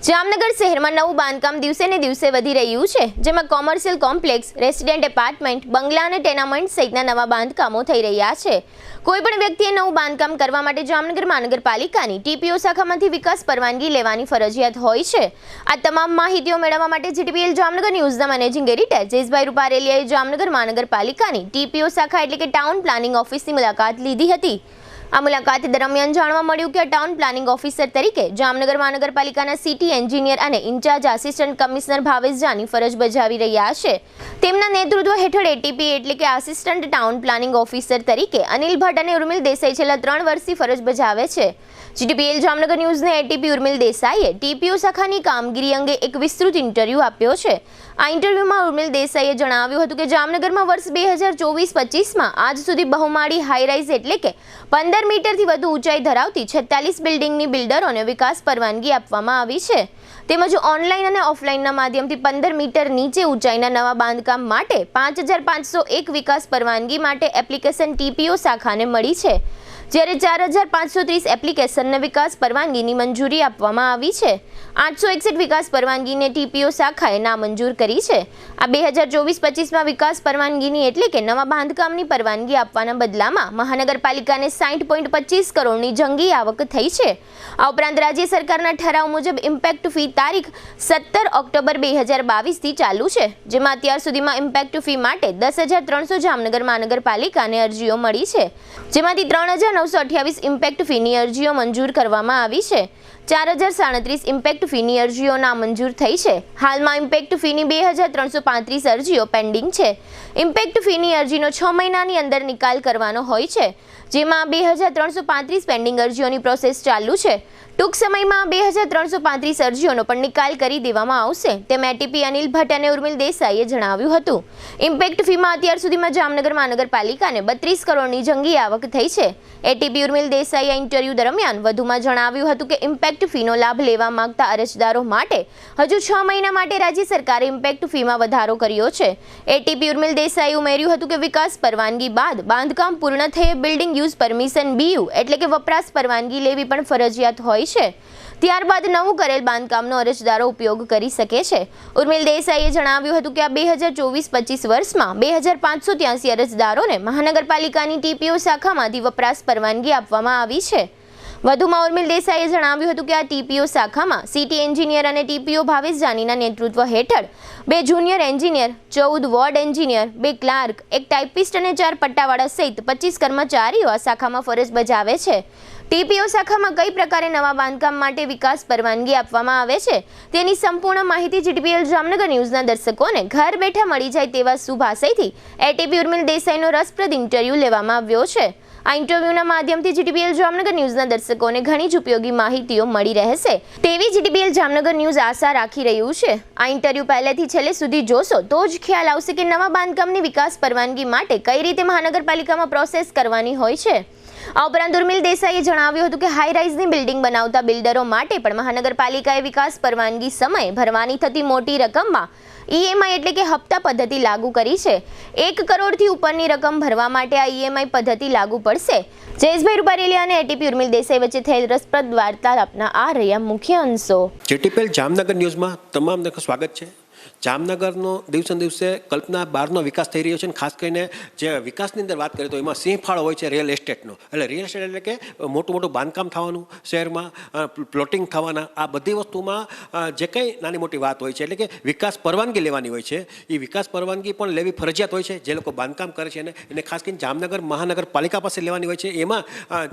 જામનગર શહેરમાં નવું બાંધકામ દિવસે ને દિવસે વધી રહ્યું છે, જેમાં કોમર્શિયલ કોમ્પ્લેક્સ, રેસિડેન્ટ એપાર્ટમેન્ટ, બંગલા અને ટેનામેન્ટ સહિતના નવા બાંધકામો થઈ રહ્યા છે. કોઈપણ વ્યક્તિએ નવું બાંધકામ કરવા માટે જામનગર મહાનગરપાલિકાની ટીપીઓ શાખામાંથી વિકાસ પરવાનગી લેવાની ફરજિયાત હોય છે. આ તમામ માહિતીઓ મેળવવા માટે જીટીપીએલ જામનગર ન્યૂઝના મેનેજિંગ એડિટર જયેશભાઈ રૂપારેલિયાએ જામનગર મહાનગરપાલિકાની ટીપીઓ શાખા એટલે કે ટાઉન પ્લાનિંગ ઓફિસની મુલાકાત લીધી હતી. આ મુલાકાત દરમિયાન જાણવા મળ્યું કે ટાઉન પ્લાનિંગ ઓફિસર તરીકે જામનગર મહાનગરપાલિકાના સિટી એન્જિનિયર અને incharge assistant commissioner Bhavesh Jani ફરજ બજાવી રહ્યા છે. તેમના નેતૃત્વ હેઠળ એટીપી એટલે કે આસિસ્ટન્ટ ટાઉન પ્લાનિંગ ઓફિસર તરીકે અનિલ ભટ્ટ અને ઉર્મિલ દેસાઈ છેલ્લા 3 વર્ષથી ફરજ બજાવે છે. જીટીપીએલ જામનગર ન્યૂઝને એટીપી ઉર્મિલ દેસાઈએ ટીપીઓ શાખાની કામગીરી અંગે એક વિસ્તૃત ઇન્ટરવ્યૂ આપ્યો છે. આ ઇન્ટરવ્યુમાં ઉર્મિલ દેસાઈએ જણાવ્યું હતું કે જામનગરમાં વર્ષ 2024-25માં આજ સુધી બહુમાળી હાઈરાઇઝ એટલે કે 15 મીટરથી વધુ ઊંચાઈ ધરાવતી 46 બિલ્ડિંગની બિલ્ડરોને વિકાસ પરવાનગી આપવામાં આવી છે. તેમજ ઓનલાઈન અને ઓફલાઈનના માધ્યમથી 15 મીટર નીચે ઊંચાઈના નવા બાંધકામ માટે 5501 વિકાસ પરવાનગી માટે એપ્લિકેશન ટીપીઓ શાખાને મળી છે, જ્યારે 4530 એપ્લિકેશનને વિકાસ પરવાનગીની મંજૂરી આપવામાં આવી છે. 861 વિકાસ પરવાનગીને ટીપીઓ શાખાએ નામંજૂર કરી છે. આ 2024-25માં વિકાસ પરવાનગીની એટલે કે નવા બાંધકામની પરવાનગી આપવાના બદલામાં મહાનગરપાલિકાને 60.25 કરોડની જંગી આવક થઈ છે. આ ઉપરાંત રાજ્ય સરકારના ઠરાવ મુજબ ઇમ્પેક્ટ ફી તારીખ 17 ઓક્ટોબર 2022થી ચાલુ છે, જેમાં અત્યાર સુધીમાં ઇમ્પેક્ટ ફી માટે 10,300 જામનગર મહાનગરપાલિકાને અરજીઓ મળી છે, જેમાંથી 3,928 ઇમ્પેક્ટ ફીની અરજીઓ મંજૂર કરવામાં આવી છે. 4,037 ઇમ્પેક્ટ ફીની અરજીઓ નામંજૂર થઈ છે. હાલમાં ઇમ્પેક્ટ ફીની 2,335 અરજીઓ પેન્ડિંગ છે. ઇમ્પેક્ટ ફીની અરજીનો 6 મહિનાની અંદર નિકાલ કરવાનો હોય છે, જેમાં 2,335 પેન્ડિંગ અરજીઓની પ્રોસેસ ચાલુ છે. ટૂંક સમયમાં 2,335 અરજીઓનો પણ નિકાલ કરી દેવામાં આવશે, તેમ એટીપી અનિલ ભટ્ટ અને ઉર્મિલ દેસાઈએ જણાવ્યું હતું. ઇમ્પેક્ટ ફીમાં અત્યાર સુધીમાં જામનગર મહાનગરપાલિકાને 32 કરોડની જંગી આવક થઈ છે. એટીપી ઉર્મિલ દેસાઈએ ઇન્ટરવ્યૂ દરમિયાન વધુમાં જણાવ્યું હતું કે ઇમ્પેક્ટ ફીનો લાભ લેવા માંગતા અરજદારો માટે હજુ 6 મહિના માટે રાજ્ય સરકારે ઇમ્પેક્ટ ફીમાં વધારો કર્યો છે. એટીપી ઉર્મિલ દેસાઈએ ઉમેર્યું હતું કે વિકાસ પરવાનગી બાદ બાંધકામ પૂર્ણ થયે બિલ્ડિંગ યુઝ પરમિશન બીયુ એટલે કે વપરાશ પરવાનગી લેવી પણ ફરજિયાત હોય છે. ત્યારબાદ નવું કરેલ બાંધકામનો અરજદારો ઉપયોગ કરી શકે છે. ઉર્મિલ દેસાઈએ જણાવ્યું હતું કે આ 2024-25 વર્ષમાં 2,583 અરજદારોને મહાનગરપાલિકાની ટીપીઓ શાખામાંથી વપરાશ પરવાનગી આપવામાં આવી છે. વધુમાં ઉર્મિલ દેસાઈએ જણાવ્યું હતું કે આ ટીપીઓ શાખામાં સિટી એન્જિનિયર અને ટીપીઓ ભાવેશ જાનીના નેતૃત્વ હેઠળ 2 junior engineer, 14 ward engineer, 2 clerk, 1 ટાઇપિસ્ટ અને 4 પટ્ટાવાળા સહિત 25 કર્મચારીઓ આ શાખામાં ફરજ બજાવે છે. ટીપીઓ શાખામાં કઈ પ્રકારે નવા બાંધકામ માટે વિકાસ પરવાનગી આપવામાં આવે છે તેની સંપૂર્ણ માહિતી જીટીપીએલ જામનગર ન્યૂઝના દર્શકોને ઘર બેઠા મળી જાય તેવા શુભ આશયથી એટીપી ઉર્મિલ દેસાઈનો રસપ્રદ ઇન્ટરવ્યૂ લેવામાં આવ્યો છે. આ ઇન્ટરવ્યુના માધ્યમથી જીટીપીએલ જામનગર ન્યૂઝના દર્શકોને ઘણી જ ઉપયોગી માહિતીઓ મળી રહેશે તેવી જીટીપીએલ જામનગર ન્યૂઝ આશા રાખી રહ્યું છે. આ ઇન્ટરવ્યૂ પહેલેથી છેલ્લે સુધી જોશો તો જ ખ્યાલ આવશે કે નવા બાંધકામની વિકાસ પરવાનગી માટે કઈ રીતે મહાનગરપાલિકામાં પ્રોસેસ કરવાની હોય છે. આ ઉપરાંત ઉર્મિલ દેસાઈએ જણાવ્યું હતું કે હાઈ રાઇઝની બિલ્ડિંગ બનાવતા બિલ્ડરો માટે પણ મહાનગરપાલિકાએ વિકાસ પરવાનગી સમયે ભરવાની થતી મોટી રકમમાં ઈએમઆઈ એટલે કે હપ્તા પદ્ધતિ લાગુ કરી છે. 1 કરોડથી ઉપરની રકમ ભરવા માટે આ ઈએમઆઈ પદ્ધતિ લાગુ પડશે. જયેશભાઈ રૂપારેલિયા અને એટીપી ઉર્મિલ દેસાઈ વચ્ચે થયેલ રસપ્રદ વાર્તાલાપના આ રહ્યા મુખ્ય અંશો. જીટીપીએલ જામનગર ન્યૂઝમાં તમામને સ્વાગત છે. જામનગરનો દિવસે દિવસે કલ્પના બહારનો વિકાસ થઈ રહ્યો છે, અને ખાસ કરીને જે વિકાસની અંદર વાત કરીએ તો એમાં સિંહ ફાળો હોય છે રિયલ એસ્ટેટનો. એટલે રિયલ એસ્ટેટ એટલે કે મોટું બાંધકામ થવાનું, શહેરમાં પ્લોટિંગ થવાના, આ બધી વસ્તુમાં જે કંઈ નાની મોટી વાત હોય છે એટલે કે વિકાસ પરવાનગી લેવાની હોય છે, એ વિકાસ પરવાનગી પણ લેવી ફરજિયાત હોય છે. જે લોકો બાંધકામ કરે છે એને ખાસ કરીને જામનગર મહાનગરપાલિકા પાસે લેવાની હોય છે. એમાં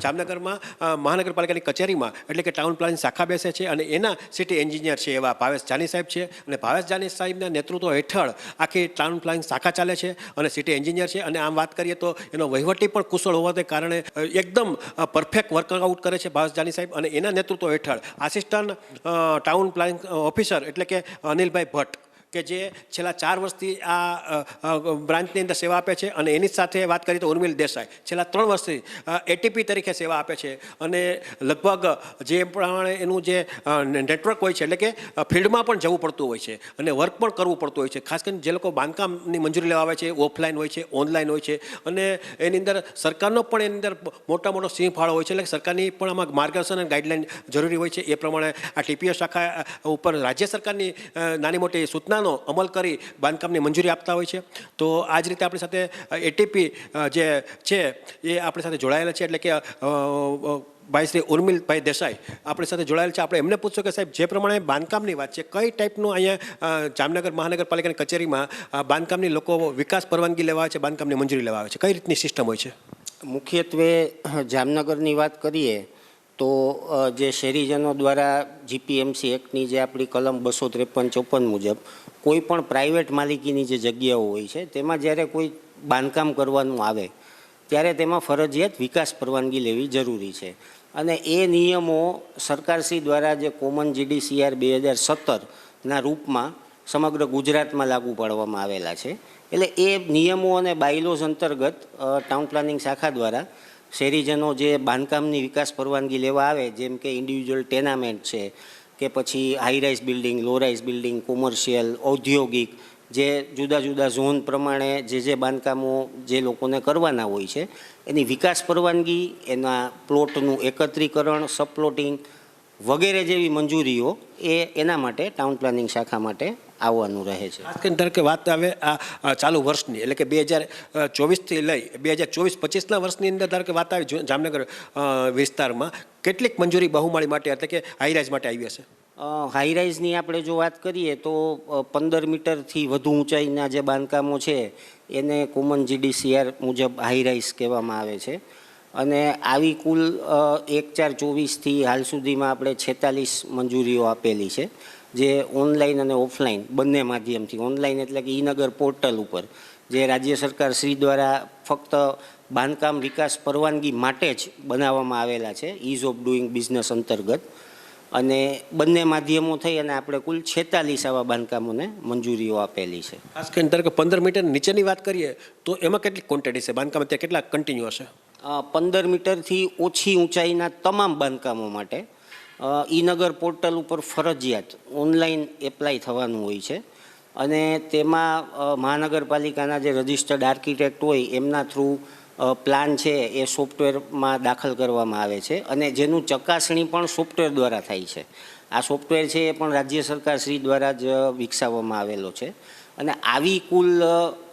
જામનગરમાં મહાનગરપાલિકાની કચેરીમાં એટલે કે ટાઉન પ્લાનિંગ શાખા બેસે છે, અને એના સિટી એન્જિનિયર છે એવા ભાવેશ જાની સાહેબ છે, અને ભાવેશ જાની સાહેબના નેતૃત્વ હેઠળ આખી ટાઉન પ્લાનિંગ શાખા ચાલે છે, અને સિટી એન્જિનિયર છે. અને આમ વાત કરીએ તો એનો વહીવટી પણ કુશળ હોવાને કારણે એકદમ પરફેક્ટ વર્કઆઉટ કરે છે ભાવેશ જાની સાહેબ. અને એના નેતૃત્વ હેઠળ આસિસ્ટન્ટ ટાઉન પ્લાનિંગ ઓફિસર એટલે કે અનિલભાઈ ભટ્ટ કે જે છેલ્લા 4 વર્ષથી આ બ્રાન્ચની અંદર સેવા આપે છે, અને એની સાથે વાત કરીએ તો ઉર્મિલ દેસાઈ છેલ્લા 3 વર્ષથી એટીપી તરીકે સેવા આપે છે, અને લગભગ જે પ્રમાણે એનું જે નેટવર્ક હોય છે, એટલે કે ફિલ્ડમાં પણ જવું પડતું હોય છે અને વર્ક પણ કરવું પડતું હોય છે. ખાસ કરીને જે લોકો બાંધકામની મંજૂરી લેવા આવે છે, ઓફલાઈન હોય છે, ઓનલાઈન હોય છે, અને એની અંદર સરકારનો પણ એની અંદર મોટો સિંહ ફાળો હોય છે. એટલે સરકારની પણ આમાં માર્ગદર્શન અને ગાઈડલાઈન જરૂરી હોય છે. એ પ્રમાણે આ ટીપીઓ શાખા ઉપર રાજ્ય સરકારની નાની મોટી સૂચનાનો અમલ કરી બાંધકામની મંજૂરી આપતા હોય છે. તો આ જ રીતે આપણી સાથે એટીપી જે છે એ આપણી સાથે જોડાયેલા છે, એટલે કે ભાઈ શ્રી ઉર્મિલભાઈ દેસાઈ આપણી સાથે જોડાયેલ છે. આપણે એમને પૂછશું કે સાહેબ, જે પ્રમાણે બાંધકામની વાત છે, કઈ ટાઈપનું અહીંયા જામનગર મહાનગરપાલિકાની કચેરીમાં બાંધકામની લોકો વિકાસ પરવાનગી લેવા આવે છે, બાંધકામની મંજૂરી લેવા આવે છે, કઈ રીતની સિસ્ટમ હોય છે? મુખ્યત્વે જામનગરની વાત કરીએ તો જે શહેરીજનો દ્વારા જીપીએમસી એક્ટની જે આપણી કલમ 253-54 મુજબ કોઈ પણ પ્રાઇવેટ માલિકીની જે જગ્યાઓ હોય છે તેમાં જ્યારે કોઈ બાંધકામ કરવાનું આવે ત્યારે તેમાં ફરજિયાત વિકાસ પરવાનગી લેવી જરૂરી છે. અને એ નિયમો સરકારશ્રી દ્વારા જે કોમન જીડીસીઆર 2017ના રૂપમાં સમગ્ર ગુજરાતમાં લાગુ પાડવામાં આવેલા છે. એટલે એ નિયમો અને બાયલોઝ અંતર્ગત ટાઉન પ્લાનિંગ શાખા દ્વારા શહેરીજનો જે બાંધકામની વિકાસ પરવાનગી લેવા આવે, જેમ કે ઇન્ડિવિજ્યુઅલ ટેનામેન્ટ છે, કે પછી હાઈ રાઇઝ બિલ્ડિંગ, લો રાઇઝ બિલ્ડિંગ, કોમર્શિયલ, ઔદ્યોગિક, જે જુદા જુદા ઝોન પ્રમાણે જે બાંધકામો જે લોકોને કરવાના હોય છે એની વિકાસ પરવાનગી, એના પ્લોટનું એકત્રીકરણ, સબપ્લોટિંગ વગેરે જેવી મંજૂરીઓ એના માટે ટાઉન પ્લાનિંગ શાખા માટે આવવાનું રહે છે. ખાસ કરીને ધારો કે વાત આવે આ ચાલુ વર્ષની, એટલે કે 2024થી લઈ 2024-25ના વર્ષની અંદર ધારો કે વાત આવી જામનગર વિસ્તારમાં કેટલીક મંજૂરી બહુમાળી માટે, એટલે કે હાઈરાઇઝ માટે આવી હશે? હાઈરાઇઝની આપણે જો વાત કરીએ તો 15 મીટરથી વધુ ઊંચાઈના જે બાંધકામો છે એને કોમન જીડીસીઆર મુજબ હાઈરાઇઝ કહેવામાં આવે છે. અને આવી કુલ 1/4/24થી હાલ સુધીમાં આપણે 46 મંજૂરીઓ આપેલી છે, જે ઓનલાઈન અને ઓફલાઈન બંને માધ્યમથી. ઓનલાઈન એટલે કે ઈ-નગર પોર્ટલ ઉપર, જે રાજ્ય સરકાર શ્રી દ્વારા ફક્ત બાંધકામ વિકાસ પરવાનગી માટે જ બનાવવામાં આવેલા છે ઇઝ ઓફ ડુઈંગ બિઝનેસ અંતર્ગત. અને બંને માધ્યમો થઈ અને આપણે કુલ 46 આવા બાંધકામોને મંજૂરીઓ આપેલી છે. ખાસ કરીને ધારો કે 15 મીટર નીચેની વાત કરીએ તો એમાં કેટલી ક્વોન્ટિટી છે બાંધકામ, ત્યાં કેટલા કન્ટિન્યુ હશે? 15 મીટરથી ઓછી ઊંચાઈના તમામ બાંધકામો માટે ઈ-નગર પોર્ટલ ઉપર ફરજિયાત ઓનલાઈન એપ્લાય થવાનું હોય છે. અને તેમાં મહાનગરપાલિકાના જે રજિસ્ટર્ડ આર્કિટેક્ટ હોય એમના થ્રુ પ્લાન છે એ સોફ્ટવેરમાં દાખલ કરવામાં આવે છે, અને જેનું ચકાસણી પણ સોફ્ટવેર દ્વારા થાય છે. આ સોફ્ટવેર છે એ પણ રાજ્ય સરકાર શ્રી દ્વારા જ વિકસાવવામાં આવેલો છે. અને આવી કુલ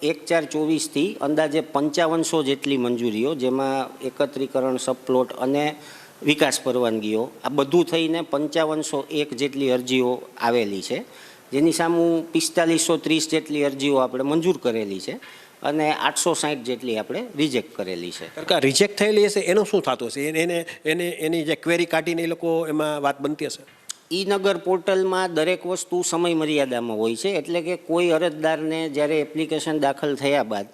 1/4/24થી અંદાજે 5500 જેટલી મંજૂરીઓ, જેમાં એકત્રીકરણ, સબપ્લોટ અને વિકાસ પરવાનગીઓ, આ બધું થઈને 5501 જેટલી અરજીઓ આવેલી છે, જેની સામે 4530 જેટલી અરજીઓ આપણે મંજૂર કરેલી છે અને 860 જેટલી આપણે રિજેક્ટ કરેલી છે. રિજેક્ટ થયેલી હશે એનું શું થતું હશે? એની જે ક્વેરી કાઢીને એ લોકો એમાં વાત બનતી હશે? ઈ-નગર પોર્ટલમાં દરેક વસ્તુ સમય મર્યાદામાં હોય છે. એટલે કે કોઈ અરજદારને જ્યારે એપ્લિકેશન દાખલ થયા બાદ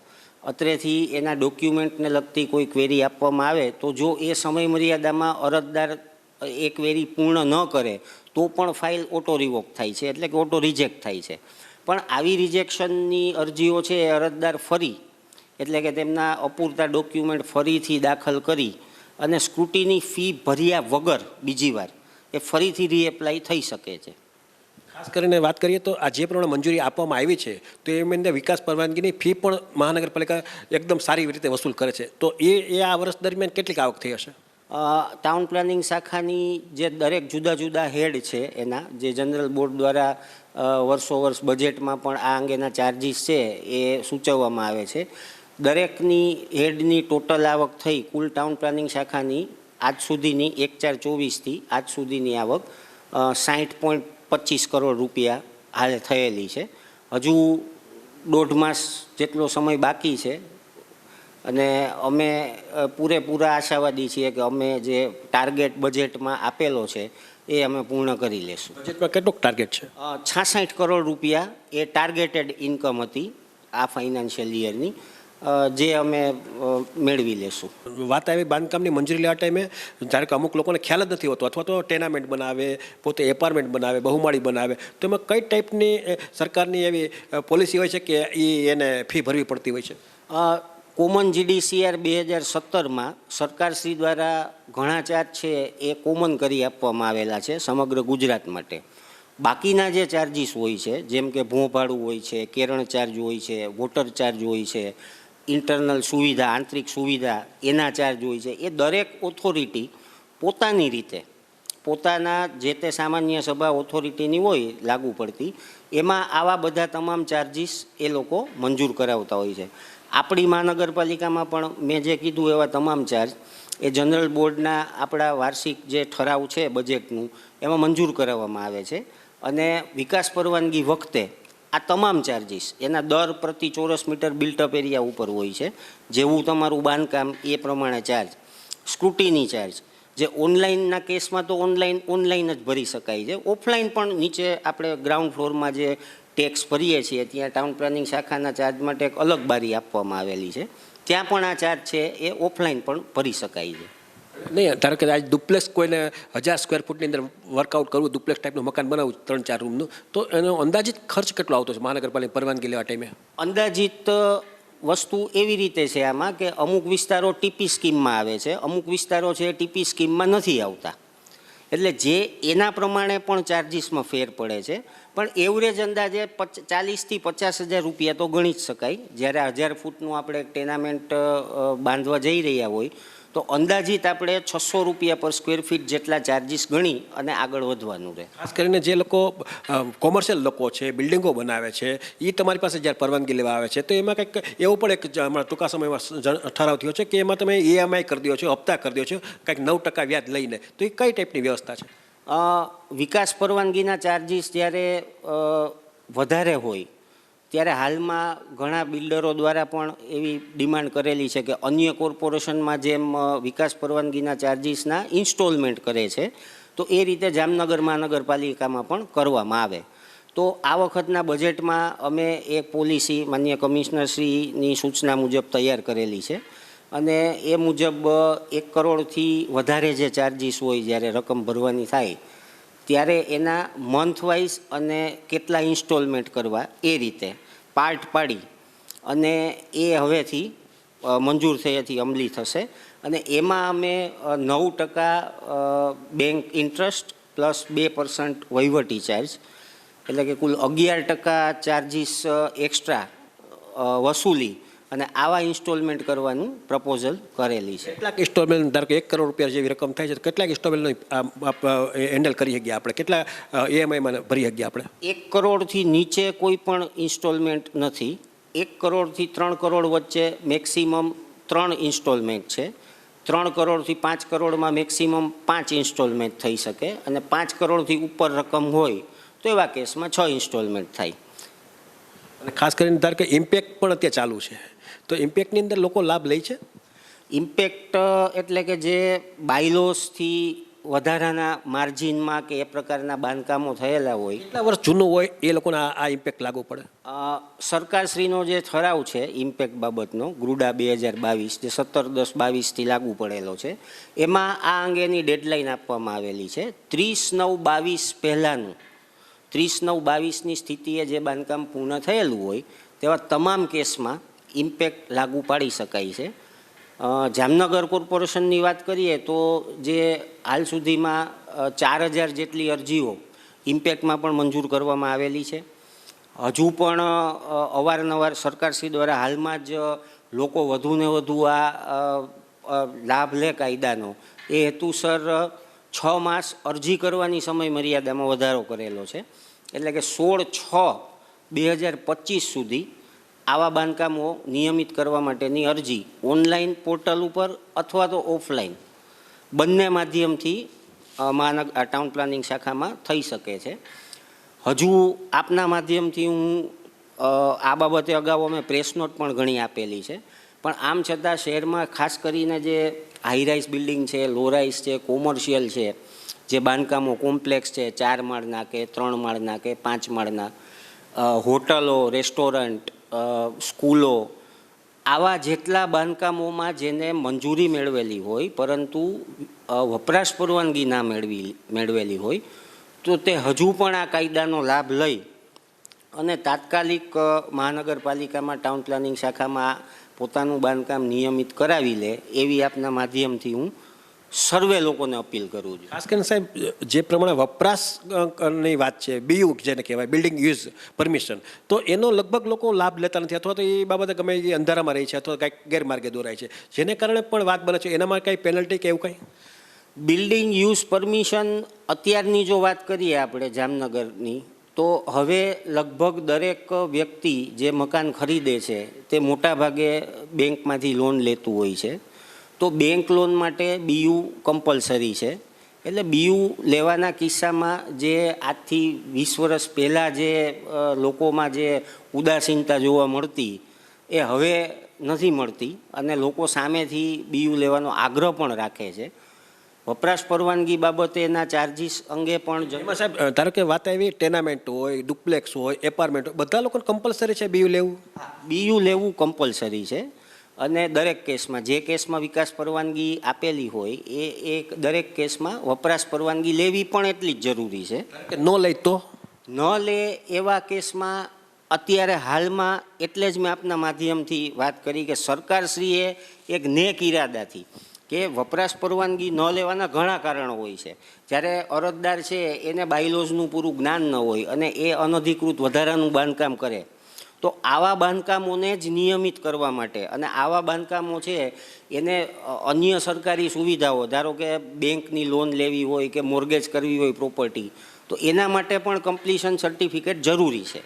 અત્રેથી એના ડોક્યુમેન્ટને લગતી કોઈ ક્વેરી આપવામાં આવે તો જો એ સમય મર્યાદામાં અરજદાર એ ક્વેરી પૂર્ણ ન કરે તો પણ ફાઇલ ઓટો રિવોક થાય છે, એટલે કે ઓટો રિજેક્ટ થાય છે. પણ આવી રિજેક્શનની અરજીઓ છે એ અરજદાર ફરી, એટલે કે તેમના અપૂરતા ડોક્યુમેન્ટ ફરીથી દાખલ કરી અને સ્ક્રુટીની ફી ભર્યા વગર બીજી વાર એ ફરીથી રીએપ્લાય થઈ શકે છે. ખાસ કરીને વાત કરીએ તો આ જે પ્રમાણે મંજૂરી આપવામાં આવી છે તો એની અંદર વિકાસ પરવાનગીની ફી પણ મહાનગરપાલિકા એકદમ સારી રીતે વસૂલ કરે છે. તો એ આ વર્ષ દરમિયાન કેટલીક આવક થઈ હશે? ટાઉન પ્લાનિંગ શાખાની જે દરેક જુદા જુદા હેડ છે એના જે જનરલ બોર્ડ દ્વારા વર્ષો બજેટમાં પણ આ અંગેના ચાર્જીસ છે એ સૂચવવામાં આવે છે. દરેકની હેડની ટોટલ આવક થઈ કુલ ટાઉન પ્લાનિંગ શાખાની આજ સુધીની 1/4/24થી આજ સુધીની આવક 60.25 કરોડ રૂપિયા હાલે થયેલી છે. હજુ 1.5 માસ જેટલો સમય બાકી છે અને અમે પૂરેપૂરા આશાવાદી છીએ કે અમે જે ટાર્ગેટ બજેટમાં આપેલો છે એ અમે પૂર્ણ કરી લેશું. બજેટમાં કેટલોક ટાર્ગેટ છે? 66 કરોડ રૂપિયા એ ટાર્ગેટેડ ઇન્કમ હતી આ ફાઇનાન્શિયલ યરની, જે અમે મેળવી લેશું. વાત આવી બાંધકામની મંજૂરી લેવા ટાઈમે જ્યારે કે અમુક લોકોને ખ્યાલ જ નથી હોતો અથવા તો ટેનામેન્ટ બનાવે, પોતે એપાર્ટમેન્ટ બનાવે, બહુમાળી બનાવે, તો એમાં કઈ ટાઈપની સરકારની એવી પોલિસી હોય છે કે એને ફી ભરવી પડતી હોય છે? કોમન GDCR 2017માં સરકારશ્રી દ્વારા ઘણા ચાર્જ છે એ કોમન કરી આપવામાં આવેલા છે સમગ્ર ગુજરાત માટે. બાકીના જે ચાર્જીસ હોય છે, જેમ કે ભોંભાડું હોય છે, કેરણ ચાર્જ હોય છે, વોટર ચાર્જ હોય છે, ઇન્ટરનલ સુવિધા, આંતરિક સુવિધા એના ચાર્જ હોય છે, એ દરેક ઓથોરિટી પોતાની રીતે પોતાના જે તે સામાન્ય સભા ઓથોરિટીની હોય લાગુ પડતી, એમાં આવા બધા તમામ ચાર્જીસ એ લોકો મંજૂર કરાવતા હોય છે. આપણી મહાનગરપાલિકામાં પણ મેં જે કીધું એવા તમામ ચાર્જ એ જનરલ બોર્ડના આપણા વાર્ષિક જે ઠરાવ છે બજેટનું એમાં મંજૂર કરાવવામાં આવે છે. અને વિકાસ પરવાનગી વખતે આ તમામ ચાર્જીસ એના દર પ્રતિ ચોરસ મીટર બિલ્ટઅપ એરિયા ઉપર હોય છે. જેવું તમારું બાંધકામ એ પ્રમાણે ચાર્જ. સ્ક્રુટિની ચાર્જ જે ઓનલાઈનના કેસમાં તો ઓનલાઈન જ ભરી શકાય છે. ઓફલાઈન પણ નીચે આપણે ગ્રાઉન્ડ ફ્લોરમાં જે ટેક્સ ભરીએ છીએ ત્યાં ટાઉન પ્લાનિંગ શાખાના ચાર્જ માટે એક અલગ બારી આપવામાં આવેલી છે. ત્યાં પણ આ ચાર્જ છે એ ઓફલાઈન પણ ભરી શકાય છે. નહીં, ધારો કે આજ ડુપ્લેક્સ કોઈને 1000 સ્ક્વેર ફૂટની અંદર વર્કઆઉટ કરવું, ડુપ્લેક્સ ટાઈપનું મકાન બનાવવું 3-4 રૂમનું, તો એનો અંદાજિત ખર્ચ કેટલો આવતો છે મહાનગરપાલિકા પરવાનગી લેવા ટાઈમે? અંદાજિત વસ્તુ એવી રીતે છે આમાં કે અમુક વિસ્તારો ટીપી સ્કીમમાં આવે છે, અમુક વિસ્તારો છે ટીપી સ્કીમમાં નથી આવતા. એટલે જે એના પ્રમાણે પણ ચાર્જીસમાં ફેર પડે છે. પણ એવરેજ અંદાજે 40,000 થી 50,000 રૂપિયા તો ગણી જ શકાય. જ્યારે 1000 ફૂટનું આપણે ટેનામેન્ટ બાંધવા જઈ રહ્યા હોય તો અંદાજિત આપણે 600 રૂપિયા પર સ્ક્વેર ફીટ જેટલા ચાર્જીસ ગણી અને આગળ વધવાનું રહે. ખાસ કરીને જે લોકો કોમર્શિયલ લોકો છે, બિલ્ડિંગો બનાવે છે, એ તમારી પાસે જ્યારે પરવાનગી લેવા આવે છે તો એમાં કંઈક એવું પણ એક હમણાં ટૂંકા સમયમાં ઠરાવ થયો છે કે એમાં તમે EMI કરી દો છો, હપ્તા કરી દો છો કંઈક 9% વ્યાજ લઈને, તો એ કઈ ટાઈપની વ્યવસ્થા છે? વિકાસ પરવાનગીના ચાર્જીસ જ્યારે વધારે હોય ત્યારે હાલમાં ઘણા બિલ્ડરો દ્વારા પણ એવી ડિમાન્ડ કરેલી છે કે અન્ય કોર્પોરેશનમાં જેમ વિકાસ પરવાનગીના ચાર્જીસના ઇન્સ્ટોલમેન્ટ કરે છે તો એ રીતે જામનગર મહાનગરપાલિકામાં પણ કરવામાં આવે. તો આ વખતના બજેટમાં અમે એક પોલિસી માનનીય કમિશનરશ્રીની સૂચના મુજબ તૈયાર કરેલી છે. અને એ મુજબ 1 કરોડથી વધારે જે ચાર્જીસ હોય જ્યારે રકમ ભરવાની થાય ત્યારે એના મંથ વાઇઝ અને કેટલા ઇન્સ્ટોલમેન્ટ કરવા એ રીતે પાર્ટ પાડી અને એ હવેથી મંજૂર થયેથી અમલી થશે. અને એમાં અમે 9% બેંક ઇન્ટરેસ્ટ પ્લસ 2% વહીવટી ચાર્જ, એટલે કે કુલ 11% ચાર્જીસ એક્સ્ટ્રા વસૂલી અને આવા ઇન્સ્ટોલમેન્ટ કરવાનું પ્રપોઝલ કરેલી છે. કેટલાક ઇન્સ્ટોલમેન્ટ, ધારો કે 1 કરોડ રૂપિયા જેવી રકમ થાય છે, કેટલાક ઇન્સ્ટોલમેન્ટ હેન્ડલ કરી શકીએ આપણે, કેટલા EMIમાં ભરી શકીએ આપણે? 1 કરોડથી નીચે કોઈ પણ ઇન્સ્ટોલમેન્ટ નથી. 1 કરોડથી 3 કરોડ વચ્ચે મેક્સિમમ 3 ઇન્સ્ટોલમેન્ટ છે. 3 કરોડથી 5 કરોડમાં મેક્સિમમ 5 ઇન્સ્ટોલમેન્ટ થઈ શકે અને 5 કરોડથી ઉપર રકમ હોય તો એવા કેસમાં 6 ઇન્સ્ટોલમેન્ટ થાય. અને ખાસ કરીને ધારો કે ઇમ્પેક્ટ પણ અત્યારે ચાલુ છે, તો ઇમ્પેક્ટની અંદર લોકો લાભ લે છે? ઇમ્પેક્ટ એટલે કે જે બાયલોસથી વધારાના માર્જિનમાં કે એ પ્રકારના બાંધકામો થયેલા હોય, કેટલા વર્ષ જૂનું હોય એ લોકોને આ ઇમ્પેક્ટ લાગુ પડે? સરકારશ્રીનો જે ઠરાવ છે ઇમ્પેક્ટ બાબતનો ગ્રુડા 2022 જે 17/10/22થી લાગુ પડેલો છે, એમાં આ અંગેની ડેડલાઇન આપવામાં આવેલી છે. 30/9/22 પહેલાંનું 30/9/22ની સ્થિતિએ જે બાંધકામ પૂર્ણ થયેલું હોય તેવા તમામ કેસમાં ઇમ્પેક્ટ લાગુ પાડી શકાય છે. જામનગર કોર્પોરેશનની વાત કરીએ તો જે હાલ સુધીમાં 4000 જેટલી અરજીઓ ઇમ્પેક્ટમાં પણ મંજૂર કરવામાં આવેલી છે. હજુ પણ અવારનવાર સરકારશ્રી દ્વારા હાલમાં જ લોકો વધુને વધુ આ લાભ લે કાયદાનો એ હેતુસર 6 માસ અરજી કરવાની સમય મર્યાદામાં વધારો કરેલો છે. એટલે કે 16/6/2025 સુધી આવા બાંધકામો નિયમિત કરવા માટેની અરજી ઓનલાઈન પોર્ટલ ઉપર અથવા તો ઓફલાઈન બંને માધ્યમથી ટાઉન પ્લાનિંગ શાખામાં થઈ શકે છે. હજુ આપના માધ્યમથી હું આ બાબતે અગાઉ અમે પ્રેસ નોટ પણ ઘણી આપેલી છે, પણ આમ છતાં શહેરમાં ખાસ કરીને જે હાઈરાઇઝ બિલ્ડિંગ છે, લોરાઇઝ છે, કોમર્શિયલ છે, જે બાંધકામો કોમ્પ્લેક્સ છે 4 માળના કે 3 માળના કે 5 માળના, હોટલો, રેસ્ટોરન્ટ, સ્કૂલો આવા જેટલા બાંધકામોમાં જેને મંજૂરી મેળવેલી હોય પરંતુ વપરાશ પરવાનગી ના મેળવેલી હોય તો તે હજુ પણ આ કાયદાનો લાભ લઈ અને તાત્કાલિક મહાનગરપાલિકામાં ટાઉન પ્લાનિંગ શાખામાં પોતાનું બાંધકામ નિયમિત કરાવી લે એવી આપના માધ્યમથી હું સર્વે લોકોને અપીલ કરું છું. ખાસ કરીને સાહેબ જે પ્રમાણે વપરાશની વાત છે, બીયુ જેને કહેવાય, બિલ્ડિંગ યુઝ પરમિશન, તો એનો લગભગ લોકો લાભ લેતા નથી, અથવા તો એ બાબતે ગમે એ અંધારામાં રહી છે અથવા કંઈક ગેરમાર્ગે દોરાય છે, જેને કારણે પણ વાત બને છે. એનામાં કંઈ પેનલ્ટી કે એવું કંઈ? બિલ્ડિંગ યુઝ પરમિશન અત્યારની જો વાત કરીએ આપણે જામનગરની, તો હવે લગભગ દરેક વ્યક્તિ જે મકાન ખરીદે છે તે મોટાભાગે બેંકમાંથી લોન લેતું હોય છે. તો બેંક લોન માટે બીયુ કમ્પલસરી છે. એટલે બીયુ લેવાના કિસ્સામાં જે આજથી 20 વર્ષ પહેલાં જે લોકોમાં જે ઉદાસીનતા જોવા મળતી એ હવે નથી મળતી અને લોકો સામેથી બીયુ લેવાનો આગ્રહ પણ રાખે છે. વપરાશ પરવાનગી બાબતે એના ચાર્જિસ અંગે પણ એમાં સાહેબ ધારો કે વાત આવી ટેનામેન્ટ હોય, ડુપ્લેક્સ હોય, એપાર્ટમેન્ટ હોય, બધા લોકોને કમ્પલસરી છે બીયુ લેવું? બીયુ લેવું કમ્પલસરી છે અને દરેક કેસમાં જે કેસમાં વિકાસ પરવાનગી આપેલી હોય એ દરેક કેસમાં વપરાશ પરવાનગી લેવી પણ એટલી જ જરૂરી છે. ન લે તો ન લે એવા કેસમાં અત્યારે હાલમાં એટલે જ મેં આપના માધ્યમથી વાત કરી કે સરકારશ્રીએ એક નેક ઇરાદાથી કે વપરાશ પરવાનગી ન લેવાના ઘણા કારણો હોય છે. જ્યારે અરજદાર છે એને બાયલોઝનું પૂરું જ્ઞાન ન હોય અને એ અનધિકૃત વધારાનું બાંધકામ કરે, તો આવા બાંધકામોને જ નિયમિત કરવા માટે અને આવા બાંધકામો છે એને અન્ય સરકારી સુવિધાઓ, ધારો કે બેંકની લોન લેવી હોય કે મોર્ગેજ કરવી હોય પ્રોપર્ટી, તો એના માટે પણ કમ્પ્લીશન સર્ટિફિકેટ જરૂરી છે.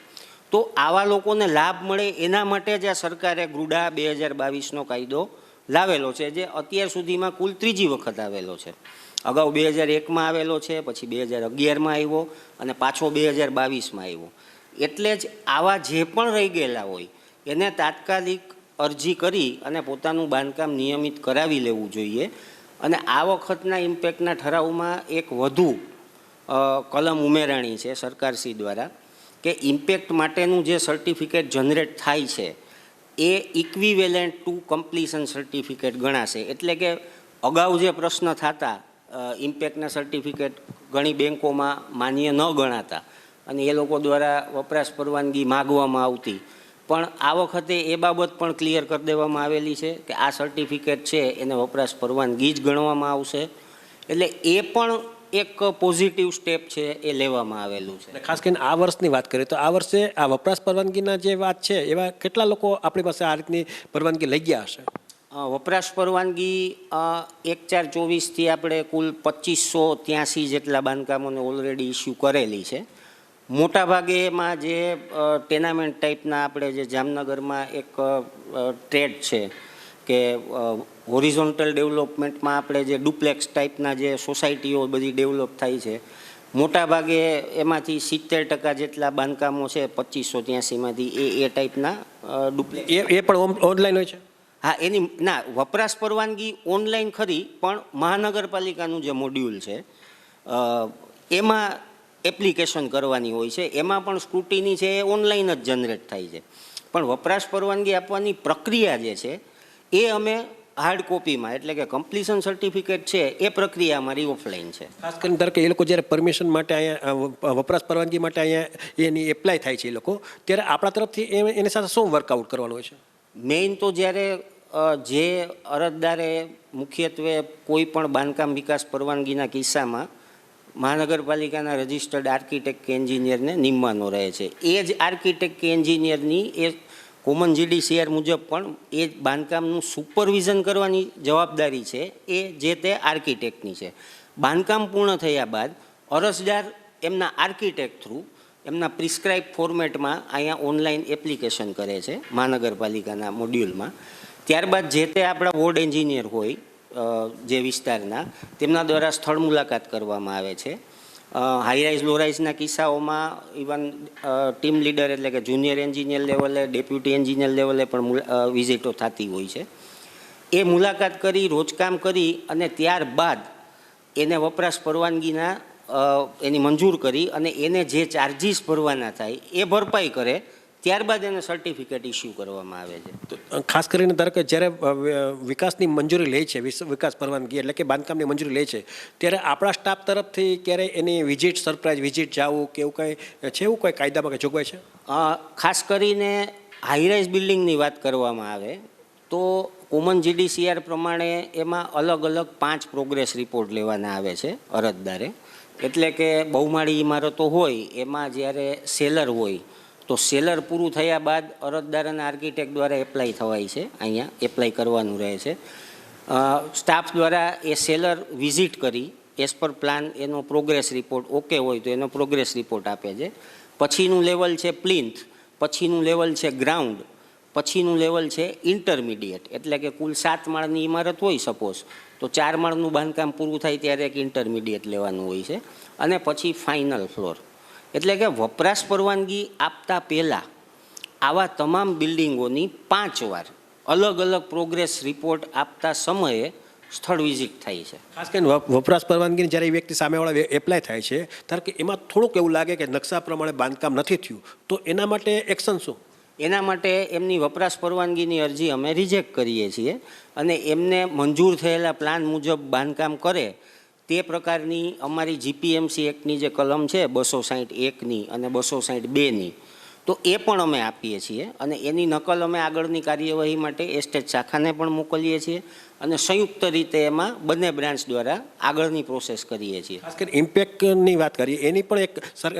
તો આવા લોકોને લાભ મળે એના માટે જ આ સરકારે ગુડા 2022નો કાયદો લાવેલો છે, જે અત્યાર સુધીમાં કુલ 3જી વખત આવેલો છે. અગાઉ 2001માં આવેલો છે, પછી 2011માં આવ્યો અને પાછો 2022માં આવ્યો. એટલે જ આવા જે પણ રહી ગયેલા હોય એને તાત્કાલિક અરજી કરી અને પોતાનું બાંધકામ નિયમિત કરાવી લેવું જોઈએ. અને આ વખતના ઇમ્પેક્ટના ઠરાવમાં એક વધુ કલમ ઉમેરાણી છે સરકારશ્રી દ્વારા કે ઇમ્પેક્ટ માટેનું જે સર્ટિફિકેટ જનરેટ થાય છે એ ઇક્વિવેલન્ટ ટુ કમ્પ્લીશન સર્ટિફિકેટ ગણાશે. એટલે કે અગાઉ જે પ્રશ્ન થતા ઇમ્પેક્ટના સર્ટિફિકેટ ઘણી બેન્કોમાં માન્ય ન ગણાતા અને એ લોકો દ્વારા વપરાશ પરવાનગી માગવામાં આવતી, પણ આ વખતે એ બાબત પણ ક્લિયર કરી દેવામાં આવેલી છે કે આ સર્ટિફિકેટ છે એને વપરાશ પરવાનગી જ ગણવામાં આવશે. એટલે એ પણ એક પોઝિટિવ સ્ટેપ છે એ લેવામાં આવેલું છે. ખાસ કરીને આ વર્ષની વાત કરીએ તો આ વર્ષે આ વપરાશ પરવાનગીના જે વાત છે એવા કેટલા લોકો આપણી પાસે આ રીતની પરવાનગી લઈ ગયા હશે? વપરાશ પરવાનગી 1/4/24થી આપણે કુલ 2583 જેટલા બાંધકામોને ઓલરેડી ઇસ્યુ કરેલી છે. મોટાભાગે એમાં જે ટેનામેન્ટ ટાઈપના આપણે જે જામનગરમાં એક ટ્રેડ છે કે હોરિઝોન્ટલ ડેવલપમેન્ટમાં આપણે જે ડુપ્લેક્સ ટાઈપના જે સોસાયટીઓ બધી ડેવલપ થાય છે, મોટાભાગે એમાંથી 70% જેટલા બાંધકામો છે 2583માંથી એ ટાઈપના ડુપ્લેક્સ. એ પણ ઓનલાઈન હોય છે? હા, એની ના વપરાશ પરવાનગી ઓનલાઈન ખરી, પણ મહાનગરપાલિકાનું જે મોડ્યુલ છે એમાં એપ્લિકેશન કરવાની હોય છે, એમાં પણ સ્ક્રુટીની છે એ ઓનલાઈન જ જનરેટ થાય છે. પણ વપરાશ પરવાનગી આપવાની પ્રક્રિયા જે છે એ અમે હાર્ડ કોપીમાં, એટલે કે કમ્પ્લીશન સર્ટિફિકેટ છે એ પ્રક્રિયા અમારી ઓફલાઈન છે. ખાસ કરીને ધારો કે એ લોકો જ્યારે પરમિશન માટે અહીંયા વપરાશ પરવાનગી માટે અહીંયા એની એપ્લાય થાય છે એ લોકો, ત્યારે આપણા તરફથી એની સાથે શું વર્કઆઉટ કરવાનું હોય છે? મેઇન તો જ્યારે જે અરજદારે મુખ્યત્વે કોઈ પણ બાંધકામ વિકાસ પરવાનગીના કિસ્સામાં મહાનગરપાલિકાના રજિસ્ટર્ડ આર્કિટેક્ટ કે એન્જિનિયરને નિમવાનો રહે છે, એ જ આર્કિટેક્ટ કે એન્જિનિયરની એ કોમન જીડીસીઆર મુજબ પણ એ બાંધકામનું સુપરવિઝન કરવાની જવાબદારી છે એ જે તે આર્કિટેક્ટની છે. બાંધકામ પૂર્ણ થયા બાદ અરજદાર એમના આર્કિટેક્ટ થ્રુ એમના પ્રિસ્ક્રાઇબ ફોર્મેટમાં અહીંયા ઓનલાઈન એપ્લિકેશન કરે છે મહાનગરપાલિકાના મોડ્યુલમાં. ત્યારબાદ જે તે આપણા વોર્ડ એન્જિનિયર હોય જે વિસ્તારના, તેમના દ્વારા સ્થળ મુલાકાત કરવામાં આવે છે. હાઈરાઇઝ લોરાઇઝના કિસ્સાઓમાં ઇવન ટીમ લીડર એટલે કે જુનિયર એન્જિનિયર લેવલે, ડેપ્યુટી એન્જિનિયર લેવલે પણ વિઝિટો થતી હોય છે. એ મુલાકાત કરી, રોજકામ કરી અને ત્યારબાદ એને વપરાશ પરવાનગીના એની મંજૂર કરી અને એને જે ચાર્જિસ ભરવાના થાય એ ભરપાઈ કરે ત્યારબાદ એને સર્ટિફિકેટ ઇસ્યુ કરવામાં આવે છે. તો ખાસ કરીને ધારો કે જ્યારે વિકાસની મંજૂરી લે છે, વિકાસ પરવાનગી એટલે કે બાંધકામની મંજૂરી લે છે, ત્યારે આપણા સ્ટાફ તરફથી ક્યારે એની વિઝિટ, સરપ્રાઇઝ વિઝિટ જવું કે એવું કંઈ છે, એવું કોઈ કાયદામાં કંઈ જોગવાઈ છે? ખાસ કરીને હાઈરાઇઝ બિલ્ડિંગની વાત કરવામાં આવે તો કોમન GDCR પ્રમાણે એમાં અલગ અલગ 5 પ્રોગ્રેસ રિપોર્ટ લેવાના આવે છે અરજદારે. એટલે કે બહુમાળી ઇમારતો હોય એમાં જ્યારે સેલર હોય તો સેલર પૂરું થયા બાદ અરજદાર અને આર્કિટેક્ટ દ્વારા એપ્લાય થવાય છે, અહીંયા એપ્લાય કરવાનું રહે છે. સ્ટાફ દ્વારા એ સેલર વિઝિટ કરી એઝ પર પ્લાન એનો પ્રોગ્રેસ રિપોર્ટ ઓકે હોય તો એનો પ્રોગ્રેસ રિપોર્ટ આપે છે. પછીનું લેવલ છે પ્લિન્થ, પછીનું લેવલ છે ગ્રાઉન્ડ, પછીનું લેવલ છે ઇન્ટરમીડિયેટ. એટલે કે કુલ 7 માળની ઇમારત હોય સપોઝ, તો 4 માળનું બાંધકામ પૂરું થાય ત્યારે એક ઇન્ટરમીડિયેટ લેવાનું હોય છે, અને પછી ફાઇનલ ફ્લોર. એટલે કે વપરાશ પરવાનગી આપતા પહેલાં આવા તમામ બિલ્ડિંગોની 5 વાર અલગ અલગ પ્રોગ્રેસ રિપોર્ટ આપતા સમયે સ્થળ વિઝિટ થાય છે. ખાસ કરીને વપરાશ પરવાનગીની જ્યારે એ વ્યક્તિ સામેવાળા એપ્લાય થાય છે, ત્યારે કે એમાં થોડુંક એવું લાગે કે નકશા પ્રમાણે બાંધકામ નથી થયું, તો એના માટે એક્શન શું? એના માટે એમની વપરાશ પરવાનગીની અરજી અમે રિજેક્ટ કરીએ છીએ, અને એમને મંજૂર થયેલા પ્લાન મુજબ બાંધકામ કરે તે પ્રકારની અમારી GPMC એક્ટની જે કલમ છે 261ની અને 262ની, તો એ પણ અમે આપીએ છીએ, અને એની નકલ અમે આગળની કાર્યવાહી માટે એસ્ટેટ શાખાને પણ મોકલીએ છીએ, અને સંયુક્ત રીતે એમાં બંને બ્રાન્ચ દ્વારા આગળની પ્રોસેસ કરીએ છીએ. ખાસ કરીને ઇમ્પેક્ટની વાત કરીએ, એની પણ એક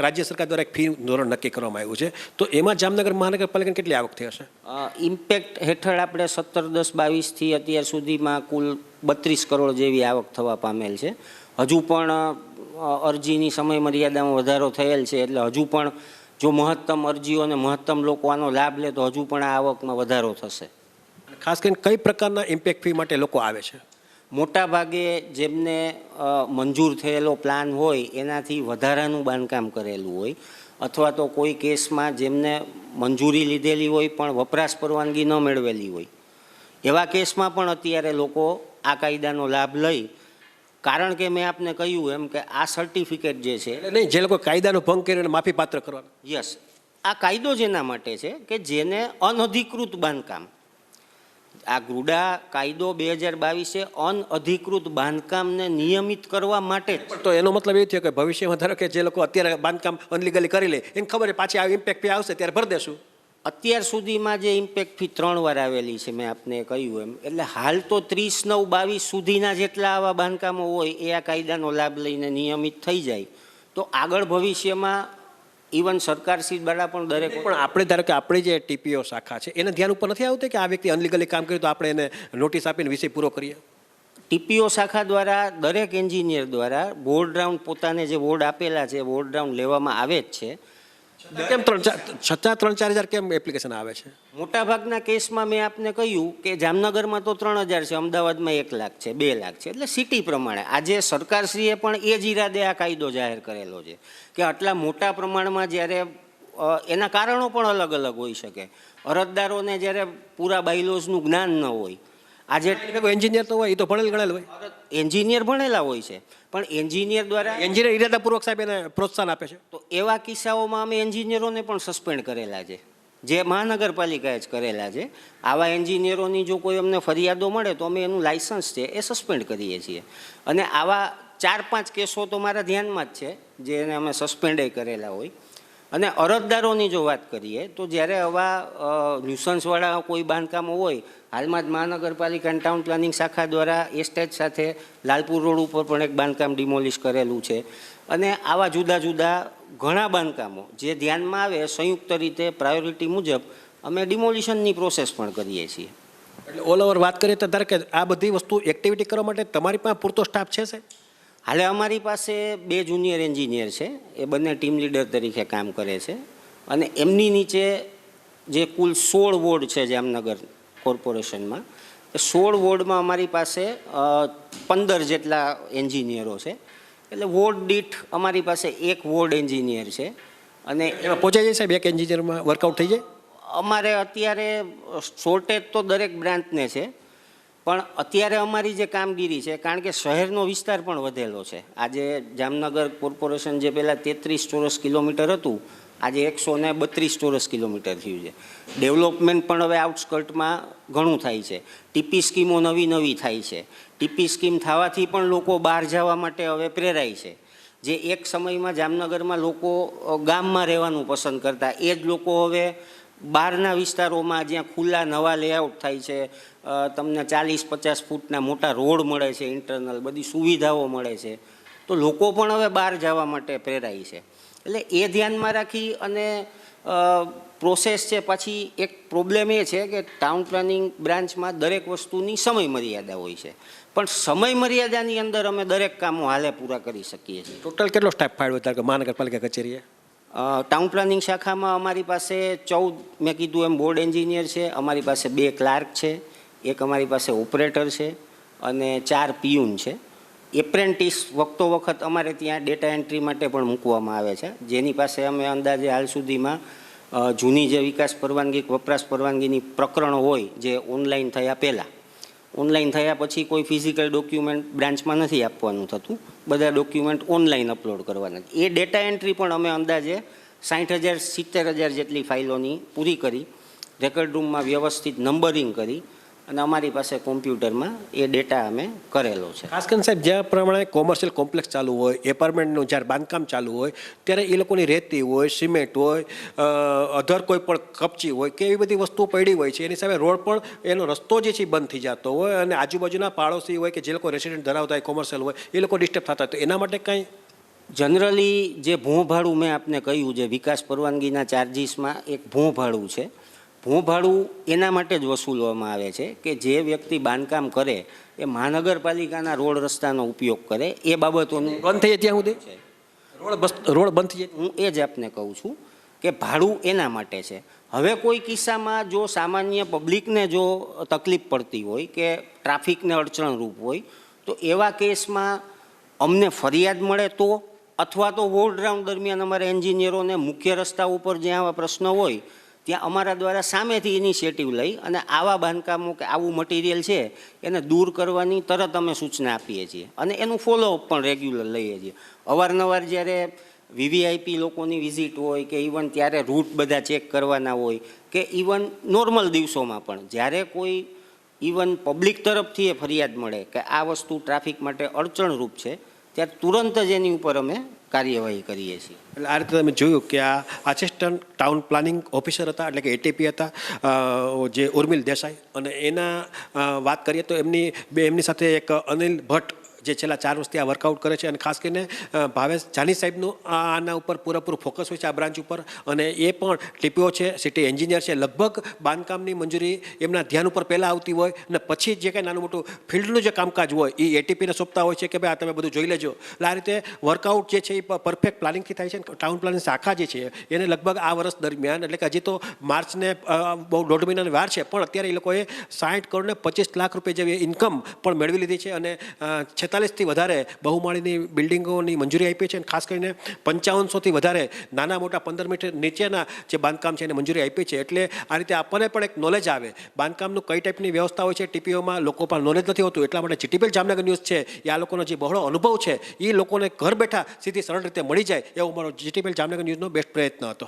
રાજ્ય સરકાર દ્વારા એક ફી ધોરણ નક્કી કરવામાં આવ્યું છે, તો એમાં જામનગર મહાનગરપાલિકાની કેટલી આવક થઈ હશે? ઇમ્પેક્ટ હેઠળ આપણે 17-10-22થી અત્યાર સુધીમાં કુલ 32 કરોડ જેવી આવક થવા પામેલ છે. હજુ પણ અરજીની સમય મર્યાદામાં વધારો થયેલ છે, એટલે હજુ પણ જો મહત્તમ અરજીઓ અને મહત્તમ લોકો આનો લાભ લે તો હજુ પણ આ આવકમાં વધારો થશે. ખાસ કરીને કઈ પ્રકારના ઇમ્પેક્ટ ફી માટે લોકો આવે છે? મોટા ભાગે જેમને મંજૂર થયેલો પ્લાન હોય એનાથી વધારાનું બાંધકામ કરેલું હોય, અથવા તો કોઈ કેસમાં જેમને મંજૂરી લીધેલી હોય પણ વપરાશ પરવાનગી ન મેળવેલી હોય, એવા કેસમાં પણ અત્યારે લોકો આ કાયદાનો લાભ લઈ, કારણ કે મેં આપને કહ્યું એમ કે આ સર્ટિફિકેટ જે છે, નહીં, જે લોકો કાયદાનો ભંગ કરીને માફી પાત્ર કરવાનો. યસ, આ કાયદો જેના માટે છે કે જેને અનઅધિકૃત બાંધકામ, આ ગુડા કાયદો 2022 અનઅધિકૃત બાંધકામને નિયમિત કરવા માટે જ. તો એનો મતલબ એ થયો કે ભવિષ્યમાં ધારો કે જે લોકો અત્યારે બાંધકામ અનલીગલી કરી લે, એને ખબર પાછી આ ઇમ્પેક્ટ ફી આવશે ત્યારે ભરી દેશું. અત્યાર સુધીમાં જે ઇમ્પેક્ટ ફી 3 વાર આવેલી છે, મેં આપને કહ્યું એમ, એટલે હાલ તો 30/9/22 સુધીના જેટલા આવા બાંધકામો હોય એ આ કાયદાનો લાભ લઈને નિયમિત થઈ જાય, તો આગળ ભવિષ્યમાં ઇવન સરકારશ્રી દ્વારા પણ દરેક. પણ આપણે ધારો કે આપણી જે TPO શાખા છે એને ધ્યાન ઉપર નથી આવતું કે આ વ્યક્તિ અનલીગલી કામ કર્યું તો આપણે એને નોટિસ આપીને વિષય પૂરો કરીએ? TPO શાખા દ્વારા દરેક એન્જિનિયર દ્વારા બોર્ડ રાઉન્ડ, પોતાને જે બોર્ડ આપેલા છે બોર્ડ રાઉન્ડ લેવામાં આવે જ છે. કેમ 3-4 હજાર કેમ એપ્લિકેશન આવે છે? મોટાભાગના કેસમાં મેં આપને કહ્યું કે જામનગરમાં તો 3000 છે, અમદાવાદમાં 1 લાખ છે, 2 લાખ છે, એટલે સિટી પ્રમાણે. આજે સરકારશ્રીએ પણ એ જ ઈરાદે આ કાયદો જાહેર કરેલો છે કે આટલા મોટા પ્રમાણમાં જ્યારે એના કારણો પણ અલગ અલગ હોઈ શકે. અરજદારોને જ્યારે પૂરા બાયલોઝનું જ્ઞાન ન હોય, આજે એન્જિનિયર તો હોય, એ તો ભણેલ ગણેલ હોય, એન્જિનિયર ભણેલા હોય છે, પણ એન્જિનિયર દ્વારા એન્જિનિયર ઇરાદાપૂર્વક સાહેબ એને પ્રોત્સાહન આપે છે. તો એવા કિસ્સાઓમાં અમે એન્જિનિયરોને પણ સસ્પેન્ડ કરેલા છે, જે મહાનગરપાલિકાએ જ કરેલા છે. આવા એન્જિનિયરોની જો કોઈ અમને ફરિયાદો મળે તો અમે એનું લાયસન્સ છે એ સસ્પેન્ડ કરીએ છીએ, અને આવા 4-5 કેસો તો મારા ધ્યાનમાં જ છે જેને અમે સસ્પેન્ડ કરેલા હોય. અને અરજદારોની જો વાત કરીએ તો જ્યારે આવા ન્યુસન્સવાળા કોઈ બાંધકામો હોય, હાલમાં જ મહાનગરપાલિકા અને ટાઉન પ્લાનિંગ શાખા દ્વારા એસ્ટેટ સાથે લાલપુર રોડ ઉપર પણ એક બાંધકામ ડિમોલિશ કરેલું છે, અને આવા જુદા જુદા ઘણા બાંધકામો જે ધ્યાનમાં આવે સંયુક્ત રીતે પ્રાયોરિટી મુજબ અમે ડિમોલિશનની પ્રોસેસ પણ કરીએ છીએ. એટલે ઓલ ઓવર વાત કરીએ તો ધારો કે આ બધી વસ્તુ એક્ટિવિટી કરવા માટે તમારી પાસે પૂરતો સ્ટાફ છે સાહેબ? હાલે અમારી પાસે 2 જુનિયર એન્જિનિયર છે, એ બંને ટીમ લીડર તરીકે કામ કરે છે, અને એમની નીચે જે કુલ 16 વોર્ડ છે જામનગર કોર્પોરેશનમાં, એ 16 વોર્ડમાં અમારી પાસે 15 જેટલા એન્જિનિયરો છે. એટલે વોર્ડ દીઠ અમારી પાસે 1 વોર્ડ એન્જિનિયર છે, અને એમાં પહોંચાઈ જાય સાહેબ? એક એન્જિનિયરમાં વર્કઆઉટ થઈ જાય? અમારે અત્યારે શોર્ટેજ તો દરેક બ્રાન્ચને છે, પણ અત્યારે અમારી જે કામગીરી છે, કારણ કે શહેરનો વિસ્તાર પણ વધેલો છે. આજે જામનગર કોર્પોરેશન જે પહેલાં 33 ચોરસ કિલોમીટર હતું, આજે 132 ચોરસ કિલોમીટર થયું છે. ડેવલપમેન્ટ પણ હવે આઉટસ્કર્ટમાં ઘણું થાય છે. ટીપી સ્કીમો નવી થાય છે. ટીપી સ્કીમ થવાથી પણ લોકો બહાર જવા માટે હવે પ્રેરાય છે. જે એક સમયમાં જામનગરમાં લોકો ગામમાં રહેવાનું પસંદ કરતા, એ જ લોકો હવે બહારના વિસ્તારોમાં જ્યાં ખુલ્લા નવા લેઆઉટ થાય છે, તમને 40-50 ફૂટના મોટા રોડ મળે છે, ઇન્ટરનલ બધી સુવિધાઓ મળે છે, તો લોકો પણ હવે બહાર જવા માટે પ્રેરાય છે. એટલે એ ધ્યાનમાં રાખી અને પ્રોસેસ છે. પછી એક પ્રોબ્લેમ એ છે કે ટાઉન પ્લાનિંગ બ્રાન્ચમાં દરેક વસ્તુની સમય મર્યાદા હોય છે, પણ સમય મર્યાદાની અંદર અમે દરેક કામો હાલે પૂરા કરી શકીએ છીએ. ટોટલ કેટલો સ્ટાફ ફાળવ્યો ત્યારે મહાનગરપાલિકા કચેરીએ? ટાઉન પ્લાનિંગ શાખામાં અમારી પાસે 14 મેં કીધું એમ બોર્ડ એન્જિનિયર છે, અમારી પાસે 2 ક્લાર્ક છે, એક અમારી પાસે ઓપરેટર છે અને 4 પિયુન છે. એપ્રેન્ટિસ વખત અમારે ત્યાં ડેટા એન્ટ્રી માટે પણ મૂકવામાં આવે છે, જેની પાસે અમે અંદાજે હાલ સુધીમાં જૂની જે વિકાસ પરવાનગી વપરાશ પરવાનગીની પ્રકરણો હોય જે ઓનલાઈન થયા પહેલાં, ઓનલાઈન થયા પછી કોઈ ફિઝિકલ ડોક્યુમેન્ટ બ્રાન્ચમાં નથી આપવાનું થતું, બધા ડોક્યુમેન્ટ ઓનલાઈન અપલોડ કરવાના. એ ડેટા એન્ટ્રી પણ અમે અંદાજે 60,000-70,000 જેટલી ફાઇલોની પૂરી કરી, રેકર્ડ રૂમમાં વ્યવસ્થિત નંબરિંગ કરી અને અમારી પાસે કોમ્પ્યુટરમાં એ ડેટા અમે કરેલો છે. ખાસ કરીને સાહેબ, જ્યાં પ્રમાણે કોમર્શિયલ કોમ્પ્લેક્સ ચાલુ હોય, એપાર્ટમેન્ટનું જ્યારે બાંધકામ ચાલુ હોય, ત્યારે એ લોકોની રેતી હોય, સિમેન્ટ હોય, અધર કોઈ પણ કપચી હોય કે એવી બધી વસ્તુઓ પડી હોય છે, એની સામે રોડ પણ એનો રસ્તો જે છે બંધ થઈ જતો હોય અને આજુબાજુના પાડોશી હોય કે જે લોકો રેસિડેન્ટ ધરાવતા હોય કોમર્શિયલ હોય એ લોકો ડિસ્ટર્બ થતા હોય, તો એના માટે કંઈ જનરલી જે ભોંભાડું મેં આપને કહ્યું, જે વિકાસ પરવાનગીના ચાર્જિસમાં એક ભોંભાડું છે. ભોંભાડું એના માટે જ વસૂલવામાં આવે છે કે જે વ્યક્તિ બાંધકામ કરે એ મહાનગરપાલિકાના રોડ રસ્તાનો ઉપયોગ કરે, એ બાબતોનું બંધ થઈ જાય ત્યાં સુધી રોડ બંધ થઈ જાય. હું એ જ આપને કહું છું કે ભાડું એના માટે છે. હવે કોઈ કિસ્સામાં જો સામાન્ય પબ્લિકને જો તકલીફ પડતી હોય કે ટ્રાફિકને અડચણરૂપ હોય, તો એવા કેસમાં અમને ફરિયાદ મળે તો, અથવા તો વોર્ડ રાઉન્ડ દરમિયાન અમારા એન્જિનિયરોને મુખ્ય રસ્તા ઉપર જ્યાં આવા પ્રશ્નો હોય ત્યાં અમારા દ્વારા સામેથી ઇનિશિયેટિવ લઈ અને આવા બાંધકામો કે આવું મટીરિયલ છે એને દૂર કરવાની તરત અમે સૂચના આપીએ છીએ અને એનું ફોલોઅપ પણ રેગ્યુલર લઈએ છીએ. અવારનવાર જ્યારે વીવીઆઈપી લોકોની વિઝિટ હોય કે ઇવન ત્યારે રૂટ બધા ચેક કરવાના હોય કે ઇવન નોર્મલ દિવસોમાં પણ જ્યારે કોઈ ઇવન પબ્લિક તરફથી એ ફરિયાદ મળે કે આ વસ્તુ ટ્રાફિક માટે અડચણરૂપ છે, ત્યારે તુરંત જ એની ઉપર અમે કાર્યવાહી કરીએ છીએ. એટલે આ રીતે તમે જોયું કે આ આસિસ્ટન્ટ ટાઉન પ્લાનિંગ ઓફિસર હતા, એટલે કે એટીપી હતા, જે ઉર્મિલ દેસાઈ, અને એના વાત કરીએ તો એમની સાથે એક અનિલ ભટ્ટ જે છેલ્લા 4 વર્ષથી આ વર્કઆઉટ કરે છે, અને ખાસ કરીને ભાવેશ જાની સાહેબનું આના ઉપર પૂરેપૂરું ફોકસ હોય છે આ બ્રાન્ચ ઉપર, અને એ પણ ટીપીઓ છે, સિટી એન્જિનિયર છે. લગભગ બાંધકામની મંજૂરી એમના ધ્યાન ઉપર પહેલાં આવતી હોય અને પછી જે કાંઈ નાનું મોટું ફિલ્ડનું જે કામકાજ હોય એ એટીપીને સોંપતા હોય છે કે ભાઈ આ તમે બધું જોઈ લેજો. એટલે આ રીતે વર્કઆઉટ જે છે એ પરફેક્ટ પ્લાનિંગથી થાય છે. ટાઉન પ્લાનિંગ શાખા જે છે એને લગભગ આ વર્ષ દરમિયાન, એટલે કે હજી તો માર્ચને બહુ 1.5 મહિનાની વાર છે, પણ અત્યારે એ લોકોએ 60 કરોડ ને 25 લાખ રૂપિયા જેવી ઇન્કમ પણ મેળવી લીધી છે અને 46થી વધારે બહુમાળીની બિલ્ડિંગોની મંજૂરી આપી છે, અને ખાસ કરીને 5500થી વધારે નાના મોટા 15 મીટર નીચેના જે બાંધકામ છે એને મંજૂરી આપી છે. એટલે આ રીતે આપણને પણ એક નોલેજ આવે બાંધકામનું કઈ ટાઈપની વ્યવસ્થા હોય છે ટીપીઓમાં. લોકો પણ નોલેજ નથી હોતું, એટલા માટે જીટીપીએલ જામનગર ન્યૂઝ છે એ આ લોકોનો જે બહોળો અનુભવ છે એ લોકોને ઘર બેઠા સીધી સરળ રીતે મળી જાય એવો મારો જીટીપીએલ જામનગર ન્યૂઝનો બેસ્ટ પ્રયત્ન હતો.